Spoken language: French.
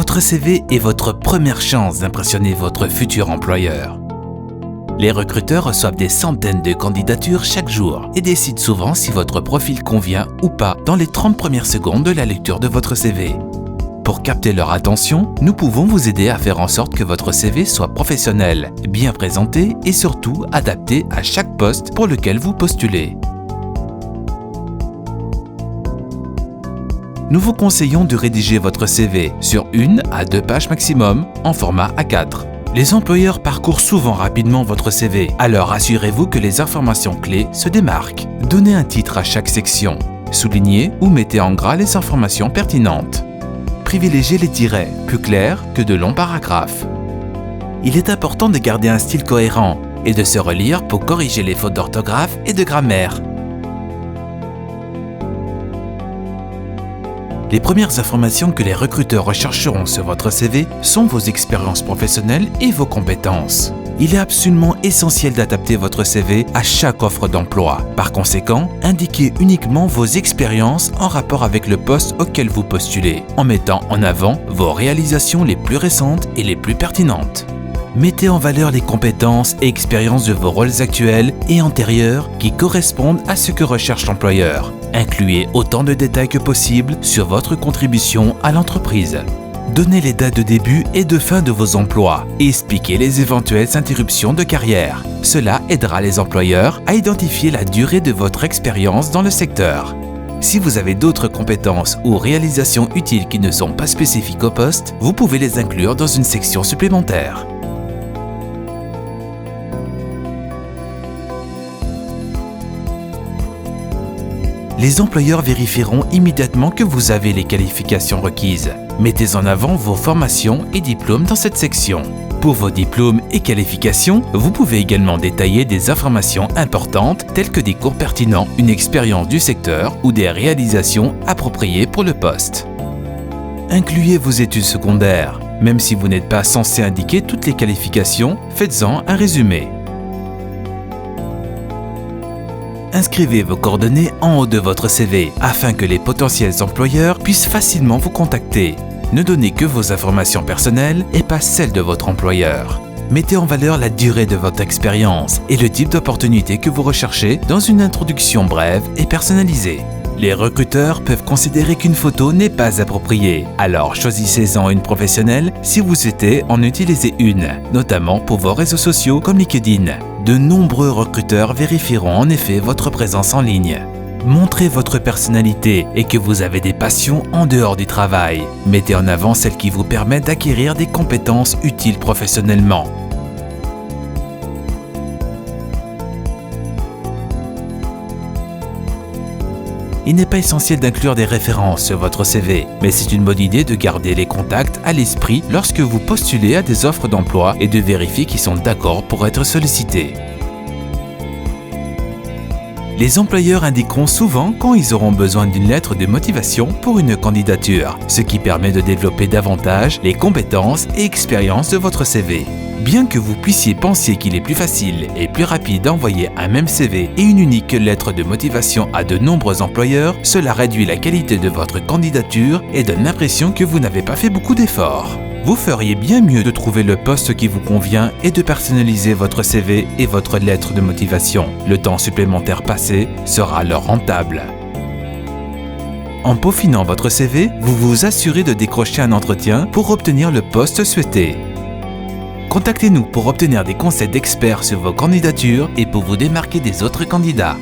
Votre CV est votre première chance d'impressionner votre futur employeur. Les recruteurs reçoivent des centaines de candidatures chaque jour et décident souvent si votre profil convient ou pas dans les 30 premières secondes de la lecture de votre CV. Pour capter leur attention, nous pouvons vous aider à faire en sorte que votre CV soit professionnel, bien présenté et surtout adapté à chaque poste pour lequel vous postulez. Nous vous conseillons de rédiger votre CV sur 1 à 2 pages maximum en format A4. Les employeurs parcourent souvent rapidement votre CV, alors assurez-vous que les informations clés se démarquent. Donnez un titre à chaque section. Soulignez ou mettez en gras les informations pertinentes. Privilégiez les tirets, plus clairs que de longs paragraphes. Il est important de garder un style cohérent et de se relire pour corriger les fautes d'orthographe et de grammaire. Les premières informations que les recruteurs rechercheront sur votre CV sont vos expériences professionnelles et vos compétences. Il est absolument essentiel d'adapter votre CV à chaque offre d'emploi. Par conséquent, indiquez uniquement vos expériences en rapport avec le poste auquel vous postulez, en mettant en avant vos réalisations les plus récentes et les plus pertinentes. Mettez en valeur les compétences et expériences de vos rôles actuels et antérieurs qui correspondent à ce que recherche l'employeur. Incluez autant de détails que possible sur votre contribution à l'entreprise. Donnez les dates de début et de fin de vos emplois et expliquez les éventuelles interruptions de carrière. Cela aidera les employeurs à identifier la durée de votre expérience dans le secteur. Si vous avez d'autres compétences ou réalisations utiles qui ne sont pas spécifiques au poste, vous pouvez les inclure dans une section supplémentaire. Les employeurs vérifieront immédiatement que vous avez les qualifications requises. Mettez en avant vos formations et diplômes dans cette section. Pour vos diplômes et qualifications, vous pouvez également détailler des informations importantes telles que des cours pertinents, une expérience du secteur ou des réalisations appropriées pour le poste. Incluez vos études secondaires. Même si vous n'êtes pas censé indiquer toutes les qualifications, faites-en un résumé. Inscrivez vos coordonnées en haut de votre CV afin que les potentiels employeurs puissent facilement vous contacter. Ne donnez que vos informations personnelles et pas celles de votre employeur. Mettez en valeur la durée de votre expérience et le type d'opportunité que vous recherchez dans une introduction brève et personnalisée. Les recruteurs peuvent considérer qu'une photo n'est pas appropriée, alors choisissez-en une professionnelle si vous souhaitez en utiliser une, notamment pour vos réseaux sociaux comme LinkedIn. De nombreux recruteurs vérifieront en effet votre présence en ligne. Montrez votre personnalité et que vous avez des passions en dehors du travail. Mettez en avant celles qui vous permettent d'acquérir des compétences utiles professionnellement. Il n'est pas essentiel d'inclure des références sur votre CV, mais c'est une bonne idée de garder les contacts à l'esprit lorsque vous postulez à des offres d'emploi et de vérifier qu'ils sont d'accord pour être sollicités. Les employeurs indiqueront souvent quand ils auront besoin d'une lettre de motivation pour une candidature, ce qui permet de développer davantage les compétences et expériences de votre CV. Bien que vous puissiez penser qu'il est plus facile et plus rapide d'envoyer un même CV et une unique lettre de motivation à de nombreux employeurs, cela réduit la qualité de votre candidature et donne l'impression que vous n'avez pas fait beaucoup d'efforts. Vous feriez bien mieux de trouver le poste qui vous convient et de personnaliser votre CV et votre lettre de motivation. Le temps supplémentaire passé sera alors rentable. En peaufinant votre CV, vous vous assurez de décrocher un entretien pour obtenir le poste souhaité. Contactez-nous pour obtenir des conseils d'experts sur vos candidatures et pour vous démarquer des autres candidats.